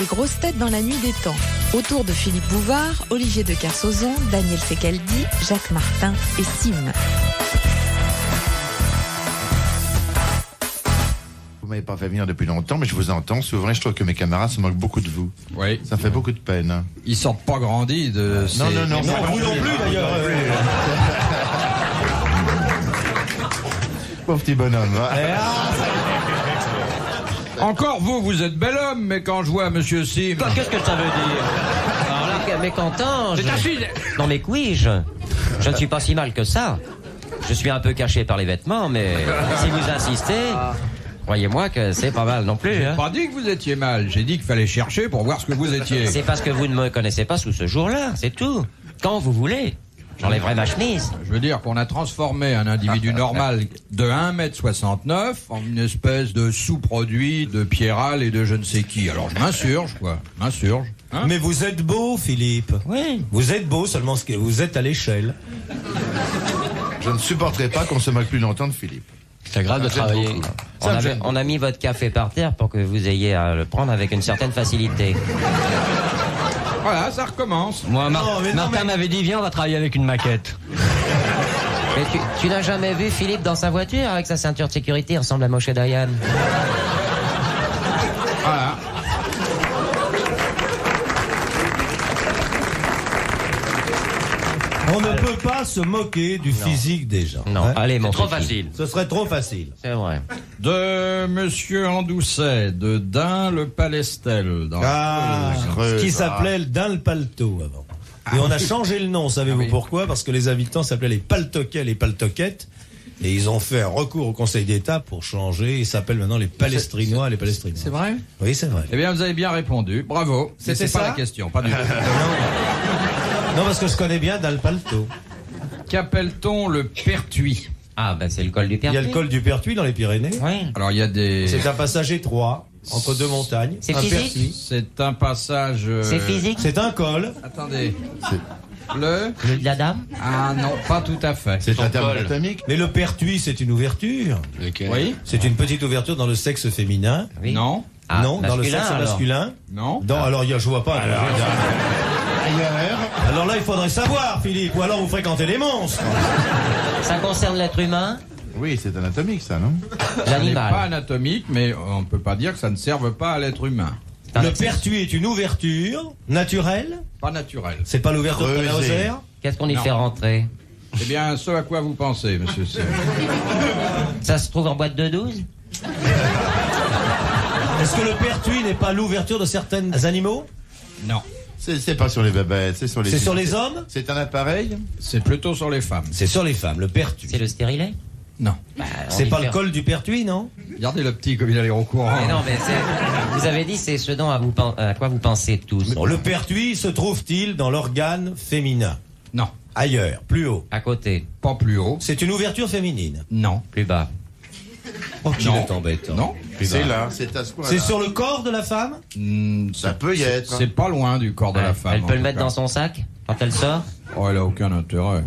les grosses têtes dans la nuit des temps. Autour de Philippe Bouvard, Olivier de Kersauzon, Daniel Secaldi, Jacques Martin et Sim. Vous m'avez pas fait venir depuis longtemps, mais je vous entends souvent et je trouve que mes camarades se moquent beaucoup de vous. Oui. Ça fait beaucoup de peine. Ils sortent pas grandis de ces... Non, vous non plus d'ailleurs. Pauvre petit bonhomme. Encore vous êtes bel homme, mais quand je vois Monsieur Sim... Qu'est-ce que ça veut dire? Alors là, mécontent. C'est ta fille. Non mais je ne suis pas si mal que ça. Je suis un peu caché par les vêtements, mais si vous insistez, croyez-moi que c'est pas mal non plus. J'ai Hein. pas dit que vous étiez mal, j'ai dit qu'il fallait chercher pour voir ce que vous étiez. C'est parce que vous ne me connaissez pas sous ce jour-là, c'est tout. Quand vous voulez, j'enlèverai ma chemise. Je veux dire qu'on a transformé un individu normal de 1m69 en une espèce de sous-produit de Pierral et de je ne sais qui. Alors je m'insurge, quoi. M'insurge. Hein? Mais vous êtes beau, Philippe. Oui. Vous êtes beau, seulement que vous êtes à l'échelle. Je ne supporterai pas qu'on se moque plus longtemps de Philippe. C'est grave de travailler. On a mis votre café par terre pour que vous ayez à le prendre avec une certaine facilité. Voilà, ça recommence. Moi, Martin m'avait dit, viens, on va travailler avec une maquette. Mais tu n'as jamais vu Philippe dans sa voiture avec sa ceinture de sécurité, il ressemble à Moshe Dayan. Voilà. On ne peut pas se moquer du physique des gens. Non, allez, mon Trop Fifi. facile. Ce serait trop facile. C'est vrai. De Monsieur Andoucet, de Dain-le-Palestel. Dans Ce qui s'appelait le Dain le Palto avant. Et on a changé le nom, savez-vous pourquoi? Parce que les habitants s'appelaient les Paltoquets, les Paltoquettes. Et ils ont fait un recours au Conseil d'État pour changer. Ils s'appellent maintenant les Palestrinois, les Palestrinois. C'est vrai? Oui, c'est vrai. Eh bien, vous avez bien répondu. Bravo. Mais C'était c'est pas ça la question, pas du tout. Non, parce que je connais bien Dain le Palto. Qu'appelle-t-on le Pertuis? Ah, ben c'est le col du Il Pertuis. y a le col du Pertuis dans les Pyrénées. Oui. Alors, il y a des... C'est un passage étroit entre deux montagnes. C'est un physique Pertuis. C'est un passage... C'est physique. C'est un col. Attendez. Le... Le de la dame. Ah non, pas tout à fait. C'est un terme col. anatomique. Mais le Pertuis, c'est une ouverture. Oui? C'est une petite ouverture dans le sexe féminin. Oui. Non? Ah, Non, dans le masculin, sexe alors. masculin. Non? Alors, je vois pas. Alors là, il faudrait savoir, Philippe. Ou alors vous fréquentez les monstres. Ça concerne l'être humain, Oui, c'est anatomique, ça, non? Ça n'est pas l'animal. anatomique, mais on ne peut pas dire que ça ne serve pas à l'être humain. Le Pertuis est une ouverture naturelle. Pas naturel. C'est pas l'ouverture de la Creusé. Rosière. Qu'est-ce qu'on y Non. fait rentrer? Eh bien, ce à quoi vous pensez, monsieur Sim. Ça se trouve en boîte de 12? Est-ce que le Pertuis n'est pas l'ouverture de certains animaux? Non. C'est pas sur les bébêtes, c'est sur les... C'est sur les hommes? C'est un appareil? C'est plutôt sur les femmes. C'est sur les femmes, le Pertuis. C'est le stérilet? Non. Bah, on C'est y pas fait- le col du Pertuis, non? Regardez le petit comme il a l'air au courant. Mais non, mais vous avez dit c'est ce dont à quoi vous pensez tous. Bon, le Pertuis se trouve-t-il dans l'organe féminin? Non. Ailleurs, plus haut. À côté, Pas plus haut. C'est une ouverture féminine. Non. plus bas. Oh, qu'il Non. est embêtant. Non. C'est là, c'est à ce point-là. C'est sur le corps de la femme? Ça peut y être. C'est pas loin du corps de la femme. Elle en peut le tout mettre cas. dans son sac quand elle sort? Oh, elle a aucun intérêt.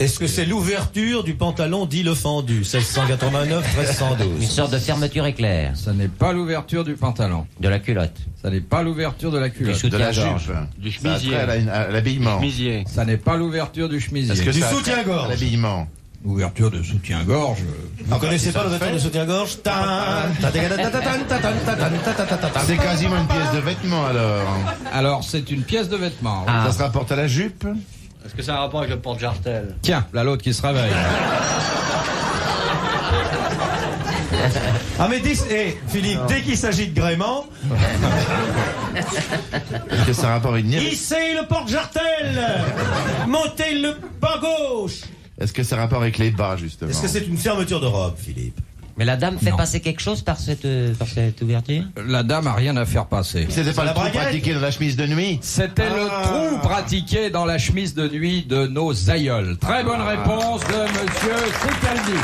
Est-ce que c'est l'ouverture du pantalon dit le fendu? 1689, 1312. Une sorte de fermeture éclair. Ça n'est pas l'ouverture du pantalon. De la culotte. Ça n'est pas l'ouverture de la culotte. Du De la soutien-gorge. jupe. Du Ça a chemisier. trait à l'habillement. Chemisier. Ça n'est pas l'ouverture du chemisier. Est-ce que Du ça a trait soutien-gorge. à l'habillement? Ouverture de soutien-gorge. Vous connaissez c'est pas ça l'ouverture fait. de soutien-gorge? C'est quasiment une pièce de vêtement, alors. Alors, c'est une pièce de vêtement. Ah. Ça se rapporte à la jupe? Est-ce que ça a un rapport avec le porte-jartel? Tiens, là l'autre qui se réveille. Ah mais Philippe, dès qu'il s'agit de gréement, Est-ce que ça a un rapport avec une... hissez le porte-jartel, montez le bas gauche. Est-ce que ça a un rapport avec les bas, justement? Est-ce que c'est une fermeture de robe, Philippe? Mais la dame fait Non. passer quelque chose par cette ouverture? La dame a rien à faire passer. C'était pas la le trou braguette pratiqué dans la chemise de nuit? C'était le trou pratiqué dans la chemise de nuit de nos aïeuls. Très bonne réponse de monsieur Secaldi.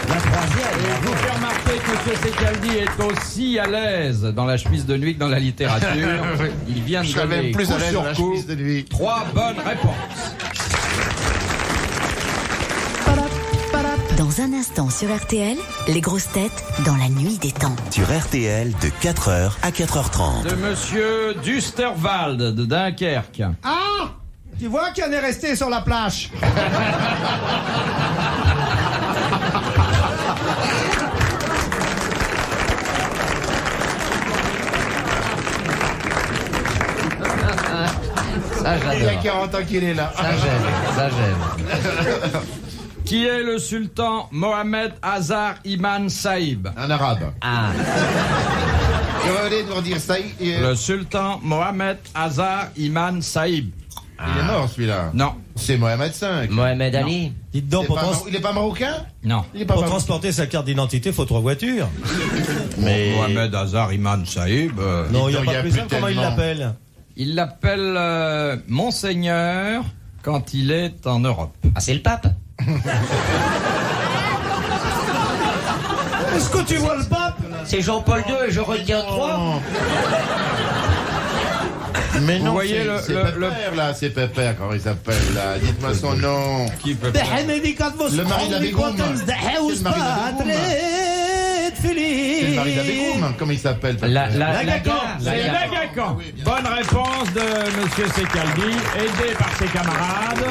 La troisième. Et vous faites remarquer que monsieur Secaldi est aussi à l'aise dans la chemise de nuit que dans la littérature. Il vient de Je serais donner même plus à coup l'aise dans sur la coup chemise de nuit. 3 bonnes réponses. Dans un instant sur RTL, les grosses têtes dans la nuit des temps. Sur RTL de 4h à 4h30. De monsieur Dusterwald de Dunkerque. Ah! Tu vois qu'il en est resté sur la plage. Ça, Il y a j'adore. 40 ans qu'il est là. Ça, j'aime. Qui est le sultan Mohamed Azar Iman Saïb? Un arabe. Ah, Je voulais nous dire ça. Le sultan Mohamed Azar Iman Saïb. Il est mort celui-là. Non, C'est Mohamed V. Mohamed Ali. Dites donc, Il est pas marocain? non. Il est pas pour marocain. transporter sa carte d'identité, faut 3 voitures. Mais Mohamed Azar Iman Saïb. Non, il n'y a il y pas a plus plus simple. Comment il tellement. l'appelle? Il l'appelle Monseigneur quand il est en Europe. Ah, c'est le pape. Est-ce que tu vois le pape? C'est Jean-Paul II et je retiens 3. Mais non, Vous voyez c'est le- Pépère, là, c'est Pépère, comment il s'appelle, là. Dites-moi son nom. Qui peut Le mari de la Bégoum. C'est le mari de la Bégoum. C'est le mari de la Bégoum. Comment il s'appelle, Pépère? C'est Lagacan. Bonne réponse de monsieur Sekaldi, aidé par ses camarades.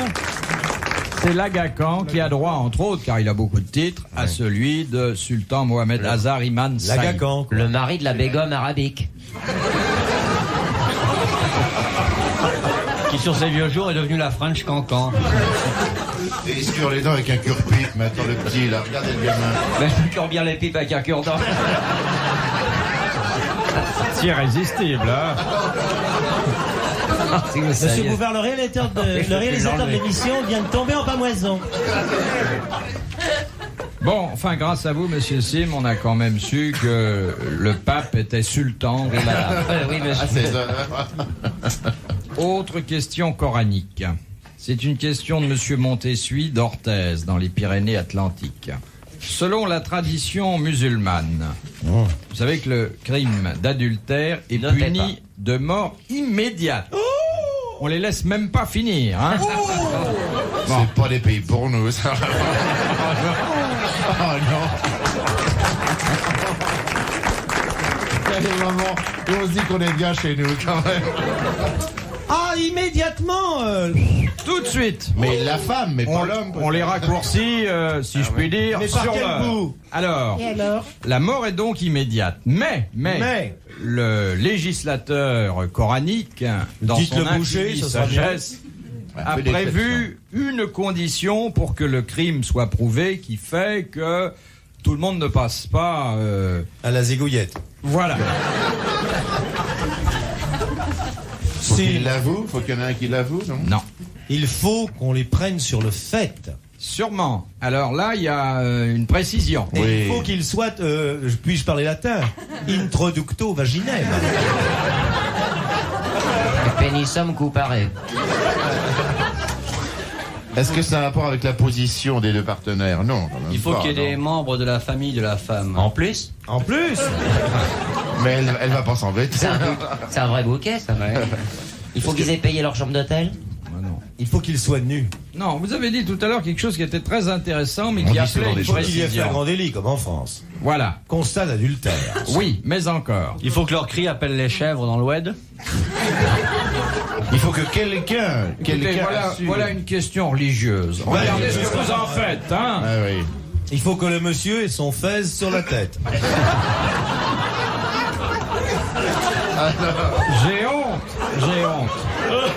C'est Lagacan qui a droit, entre autres, car il a beaucoup de titres, à celui de sultan Mohamed Azar Iman Saïb. Lagacan, quoi. Le mari de la Begum arabique. Qui sur ses vieux jours est devenu la French Cancan. Et sur les dents avec un cure-pipe, maintenant le petit, là. Regardez le gamin. Mais je cure bien les pipes avec un cure-dent. C'est irrésistible, hein. Si vous Monsieur saviez. Bouvard, le réalisateur de l'émission vient de tomber en pamoison. Bon, enfin, grâce à vous, monsieur Sim, on a quand même su que le pape était sultan. Oui, madame. Oui, Ah, monsieur. c'est ça. Autre question coranique. C'est une question de monsieur Montessuie d'Orthez, dans les Pyrénées-Atlantiques. Selon la tradition musulmane, vous savez que le crime d'adultère est Notez puni de mort immédiate. On les laisse même pas finir, hein. C'est pas des pays pour nous, ça. Oh non. Il y a des moments où on se dit qu'on est bien chez nous, quand même. Ah, immédiatement Tout de suite. Mais la femme, mais pas l'homme. On les raccourcit, si je puis dire, Mais par sur quel l'heure. bout? Alors, Et alors la mort est donc immédiate. Mais, le législateur coranique, dans Dites son le boucher, infinie ça sera bien. sagesse, a peu prévu une condition pour que le crime soit prouvé qui fait que tout le monde ne passe pas... À la zigouillette. Voilà. Faut qu'il l'avoue, faut qu'il y en ait un qui l'avoue, non? Non. Il faut qu'on les prenne sur le fait. Sûrement. Alors là, il y a une précision. Et Oui. il faut qu'il soit, puis-je parler latin, introducto vaginel. Pénissum couparé. Est-ce que ça a un rapport avec la position des deux partenaires? Non, quand même Il faut pas, qu'il y ait des non. membres de la famille de la femme. En plus, En plus, Mais elle va pas s'embêter. c'est un vrai bouquet, ça. Il faut qu'ils aient payé leur chambre d'hôtel. il faut qu'il soit nu. Non, vous avez dit tout à l'heure quelque chose qui était très intéressant, mais On qui dit appelait souvent une des Il faut qu'il y ait fait un précision. grand délit, comme en France. Voilà. Constat d'adultère. Oui, mais encore. Il faut que leur cri appelle les chèvres dans l'oued. Il faut que quelqu'un Écoutez, assure. voilà une question religieuse. Regardez ce que vous en faites, hein. Ah oui. Il faut que le monsieur ait son fez sur la tête. J'ai honte.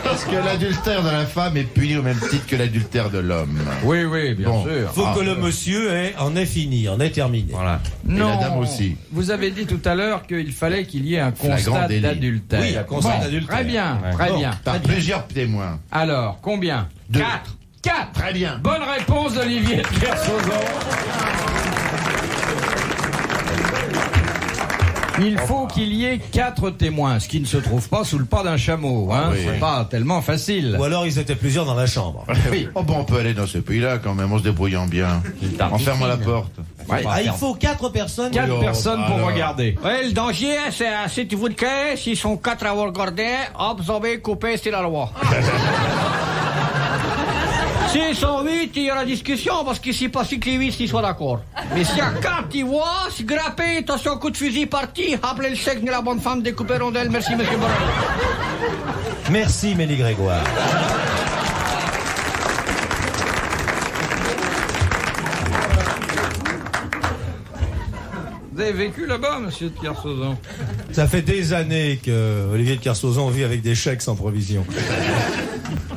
Parce que l'adultère de la femme est puni au même titre que l'adultère de l'homme. Oui, oui, bien Bon. sûr. Il faut que le monsieur en ait fini, en ait terminé. Voilà. Non, la dame aussi. Vous avez dit tout à l'heure qu'il fallait qu'il y ait un Flagrant constat délit. d'adultère. Oui, un constat Bon, d'adultère. Très bien, très Bon. bien. Par plusieurs témoins. Alors, combien? 2. 4. Très bien. Bonne réponse d'Olivier de Kersauzon. Il faut qu'il y ait 4 témoins, ce qui ne se trouve pas sous le pas d'un chameau. Hein. Oui. C'est pas tellement facile. Ou alors ils étaient plusieurs dans la chambre. Oui. Oh bon, on peut aller dans ce pays-là quand même, en se débrouillant bien. En fermant la porte. Ouais. Ah, il faut 4 personnes. 4 Oh, personnes pour alors. regarder. Ouais, le danger, c'est si tu veux que, s'ils sont 4 à avoir regardé, hop, zombie, coupé, c'est la loi. S'ils sont 8, il y aura discussion parce qu'il ne pas si que les 8 soient d'accord. Mais s'il y a 4, tu vois, c'est grappé, attention, coup de fusil parti, appelez le chèque de la bonne femme, découpez rondelle. Merci, monsieur Borel. Merci, Mélie Grégoire. Vous avez vécu là-bas, monsieur de Kersauzon? Ça fait des années que Olivier de Kersauzon vit avec des chèques sans provision.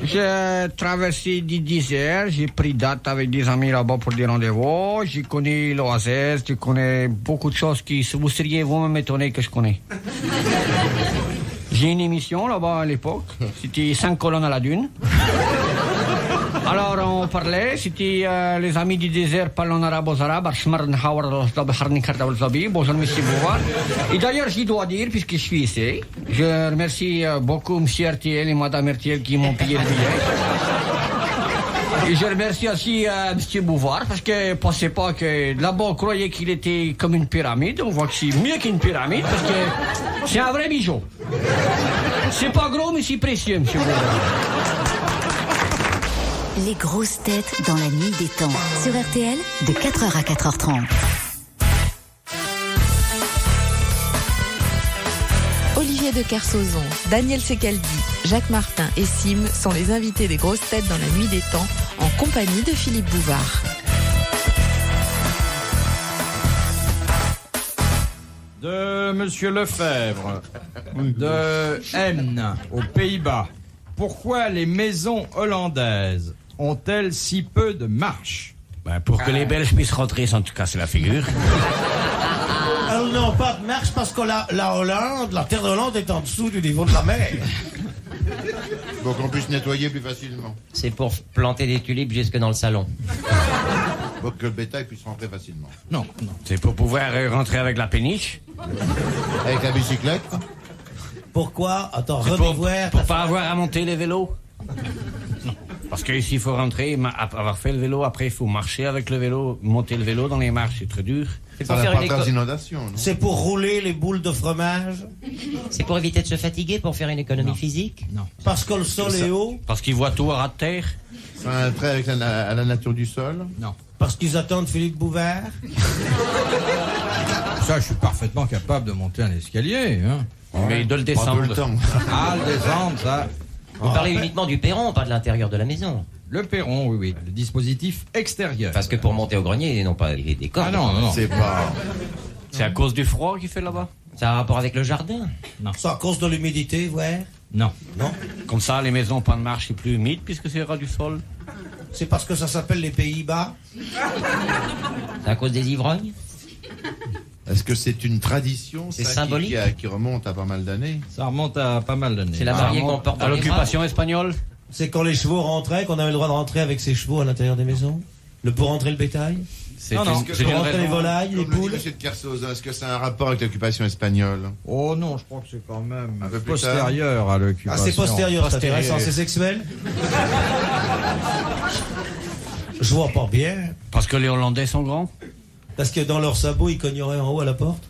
J'ai traversé du désert, j'ai pris date avec des amis là-bas pour des rendez-vous, j'ai connu l'Oasis, je connais beaucoup de choses qui vous seriez vous-même étonné que je connais. J'ai une émission là-bas à l'époque, c'était 5 colonnes à la dune. Alors on parlait, c'était les amis du désert parlent en arabe aux arabes, bonjour monsieur Bouvard. Et d'ailleurs je dois dire, puisque je suis ici, je remercie beaucoup monsieur RTL et madame RTL qui m'ont payé le billet. Et je remercie aussi monsieur Bouvard, parce que ne pensez pas que là-bas on croyait qu'il était comme une pyramide, on voit que c'est mieux qu'une pyramide, parce que c'est un vrai bijou. C'est pas gros mais c'est précieux monsieur Bouvard. Les grosses têtes dans la nuit des temps. Sur RTL, de 4h à 4h30. Olivier de Kersauzon, Daniel Secaldi, Jacques Martin et Sim sont les invités des grosses têtes dans la nuit des temps, en compagnie de Philippe Bouvard. De monsieur Lefebvre, de N, aux Pays-Bas. Pourquoi les maisons hollandaises ont-elles si peu de marche? Pour que les Belges puissent rentrer sans te casser la figure. Elles n'ont pas de marche parce que la Hollande, la terre de Hollande est en dessous du niveau de la mer. Pour qu'on puisse nettoyer plus facilement. C'est pour planter des tulipes jusque dans le salon. Pour que le bétail puisse rentrer facilement. Non. C'est pour pouvoir rentrer avec la péniche. Avec la bicyclette. Pourquoi? Attends, Pour pas avoir à monter les vélos. Non. Parce que ici, il faut rentrer, avoir fait le vélo, après, il faut marcher avec le vélo, monter le vélo dans les marches, c'est très dur. C'est pour faire une inondations, non? C'est pour rouler les boules de fromage? C'est pour éviter de se fatiguer, pour faire une économie physique? Non. Parce que le sol est haut? Parce qu'ils voient tout à ras de terre. C'est un trait avec à la nature du sol? Non. Parce qu'ils attendent Philippe Bouvard? Ça, je suis parfaitement capable de monter un escalier. Hein. Mais de le descendre. Pas tout le temps. Ah, le descendre, ça. Vous parlez uniquement du perron, pas de l'intérieur de la maison. Le perron, oui. Le dispositif extérieur. Parce que pour monter au grenier, et non pas les cordes. Ah non. C'est pas... C'est à cause du froid qu'il fait là-bas? Ça a un rapport avec le jardin? C'est à cause de l'humidité, ouais? Non. Comme ça, les maisons pas de marche, c'est plus humide puisque c'est ras du sol. C'est parce que ça s'appelle les Pays-Bas? C'est à cause des ivrognes? Est-ce que c'est une tradition C'est ça, symbolique qui remonte à pas mal d'années? Ça remonte à pas mal d'années. C'est la mariée qu'on porte À l'occupation espagnole? C'est quand les chevaux rentraient, qu'on avait le droit de rentrer avec ses chevaux à l'intérieur des maisons? Pour rentrer le bétail? C'est Non, non. c'est Pour une rentrer les raison. volailles, les Comme le dit poules? monsieur de Kersauzon, est-ce que c'est un rapport avec l'occupation espagnole? Oh non, je crois que c'est quand même Un peu plus postérieur à l'occupation. Ah, c'est postérieur, c'est Postérieur. intéressant, c'est sexuel? Je vois pas bien. Parce que les Hollandais sont grands? Parce que dans leurs sabots, ils cogneraient en haut à la porte?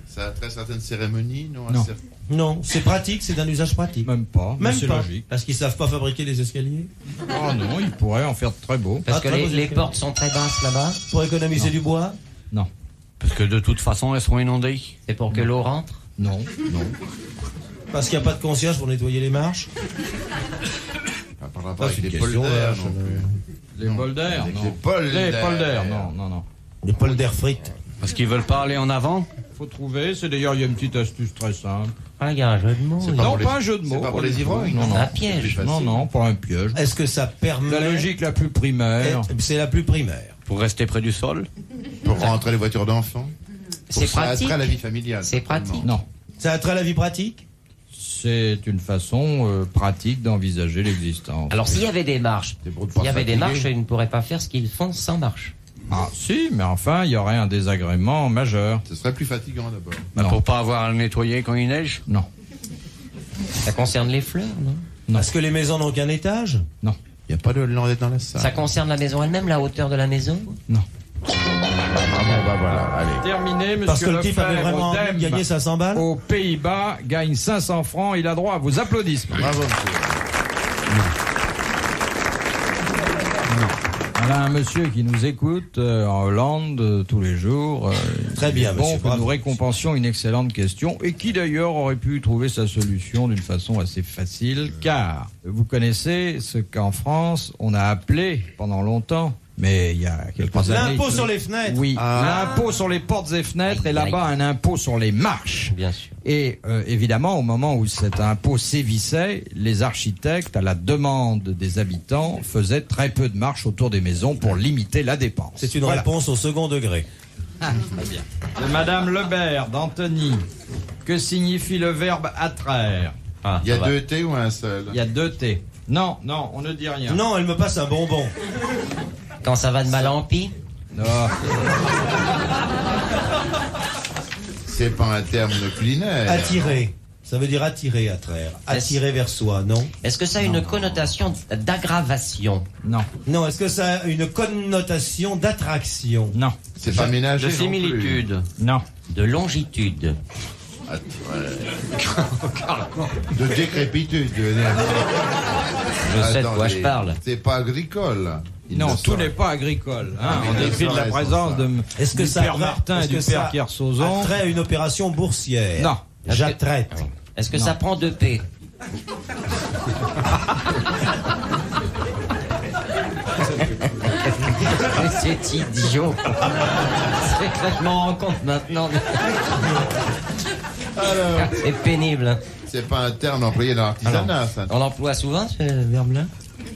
Ça a très certaines cérémonies, non? Non. Non, c'est pratique, c'est d'un usage pratique. Même pas, mais Même c'est pas. logique. Parce qu'ils savent pas fabriquer des escaliers? Oh non, ils pourraient en faire de très beaux. Parce que très beaux les escaliers. portes sont très basses là-bas. Pour économiser du bois? Non. Parce que de toute façon, elles seront inondées. C'est pour que l'eau rentre. Non. Parce qu'il n'y a pas de concierge pour nettoyer les marches? Pas par rapport avec c'est les une question, polders, là, non Les polders, Avec non. les polders. Les polders, non. Des polders frites. Parce qu'ils veulent pas aller en avant. Faut trouver, c'est d'ailleurs, il y a une petite astuce très simple. Ah, il y a un jeu de mots. C'est là. pas Non, pour les- pas un jeu de mots. C'est pas pour les ivrognes, Non, non. Un piège. Non, pas un piège. Est-ce que ça permet... La logique la plus primaire. C'est la plus primaire. Pour rester près du sol. Pour rentrer les voitures d'enfants? C'est Ça pratique. attrait la vie familiale. C'est certainement. pratique. Non. Ça a trait à la vie pratique? C'est une façon pratique d'envisager l'existence. Alors s'il y avait des marches, C'est pour ne pas s'il y avait des fatiguer. marches, ils ne pourraient pas faire ce qu'ils font sans marche. Ah, si, mais enfin, il y aurait un désagrément majeur. Ce serait plus fatigant d'abord. Non. Pour pas avoir à le nettoyer quand il neige. Non. Ça concerne les fleurs, non? Est-ce que les maisons n'ont qu'un étage? Il n'y a pas de Hollandais dans la salle. Ça concerne la maison elle-même, la hauteur de la maison? Non. Voilà, allez. Terminé, monsieur Parce que le type avait Lefebvre, vraiment envie de Dem, gagner 500 balles? aux Pays-Bas, gagne 500 francs. Il a droit à vos applaudissements. Bravo, monsieur. Voilà un monsieur qui nous écoute en Hollande tous les jours. Très bien, bon, monsieur. que nous récompensions une excellente question et qui d'ailleurs aurait pu trouver sa solution d'une façon assez facile, car vous connaissez ce qu'en France on a appelé pendant longtemps, mais il y a quelques années... L'impôt sur les fenêtres. Oui, l'impôt sur les portes et fenêtres, et là-bas un impôt sur les marches. Bien sûr. Et évidemment, au moment où cet impôt sévissait, les architectes, à la demande des habitants, faisaient très peu de marches autour des maisons pour limiter la dépense. C'est une réponse au second degré. Très bien. De Madame Lebert, d'Antony. Que signifie le verbe attraire? Il y a 2 T ou un seul? Il y a 2 T. Non, on ne dit rien. Non, elle me passe un bonbon. Quand ça va de mal en pis? Non. C'est pas un terme culinaire. Attirer. Ça veut dire attirer, attraire. Attirer vers soi, non? Est-ce que ça a une connotation d'aggravation? Non. Non, est-ce que ça a une connotation d'attraction? Non. C'est pas ménager. De similitude? Non. De longitude? De décrépitude. Je sais de quoi je parle. C'est pas agricole. Non, tout n'est pas agricole. En dépit de la présence de Est-ce que du ça père Martin et du père Kersozon. Attrait à une opération boursière? Non. J'attraite. Est-ce que ça prend 2 P? C'est idiot. C'est que je m'en rends compte maintenant. Alors, c'est pénible. C'est pas un terme employé dans l'artisanat, ça. On l'emploie souvent, ce verbe-là?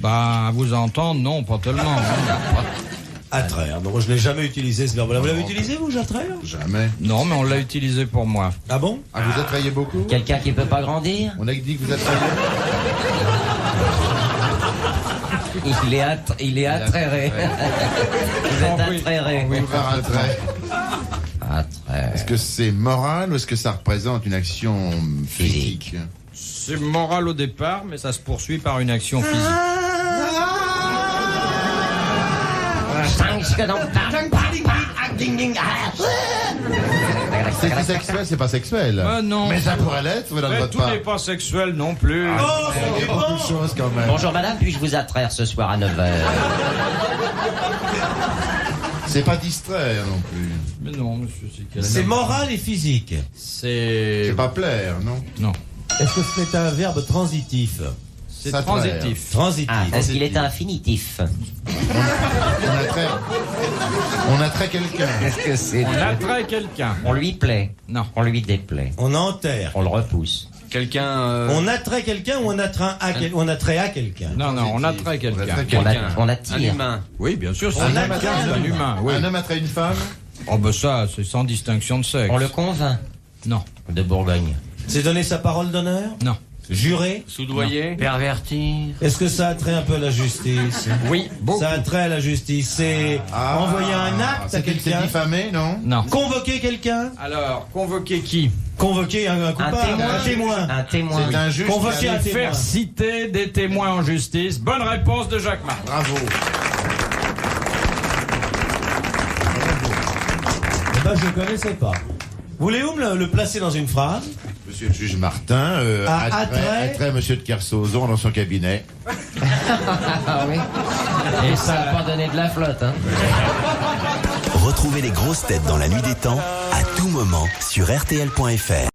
Bah, à vous entendre, non, pas tellement. Attraire. Non, je l'ai jamais utilisé ce verbe-là. Vous l'avez utilisé, vous, j'attraire? Jamais. Non, mais on l'a utilisé pour moi. Ah bon? Ah, vous attrayez beaucoup? Quelqu'un qui peut pas grandir? On a dit que vous attrayez. Il est attrairé. Vous êtes attrairé. Oui, par un trait. Attrait. Est-ce que c'est moral ou est-ce que ça représente une action physique? C'est moral au départ, mais ça se poursuit par une action physique. C'est sexuel, c'est pas sexuel. Non. Mais ça pourrait l'être, vous dans Mais votre tout part. n'est pas sexuel non plus. Il y a beaucoup de choses quand même. Bonjour madame, puis-je vous attraire ce soir à 9h? C'est pas distraire non plus. Mais non, monsieur, C'est moral et physique. C'est pas plaire, non? Non. Est-ce que c'est un verbe transitif? C'est Ça transitif. Transitif. Ah, est-ce qu'il est infinitif? On attrait quelqu'un. Est-ce que c'est... On attrait quelqu'un. On lui plaît? Non. On lui déplaît? On enterre. On le repousse? Quelqu'un... On attrait quelqu'un ou on attrait à quelqu'un? Non, on attrait quelqu'un. On attire? Un humain. Oui, bien sûr, c'est Un un homme humain. Oui. Un homme attrait une femme? Oh, ben ça, c'est sans distinction de sexe. On le convainc? Non. De Bourgogne? C'est donner sa parole d'honneur? Non. Jurer? Soudoyer? Pervertir? Est-ce que ça a trait un peu à la justice? Oui, beaucoup. Ça a trait à la justice. C'est envoyer un acte à quelqu'un? C'est diffamé, non? Non. Convoquer quelqu'un? Alors, convoquer qui? Convoquer un coupable? Un témoin? Un témoin. C'est un juge. Convoquer un témoin. Faire citer des témoins en justice. Bonne réponse de Jacques Martin. Bravo. Eh ben, je ne connaissais pas. Voulez-vous me le placer dans une phrase? Monsieur le juge Martin attrait monsieur de Kersozon dans son cabinet. Ah oui. Et ça n'a pas donné de la flotte, hein? Retrouvez les grosses têtes dans la nuit des temps à tout moment sur RTL.fr.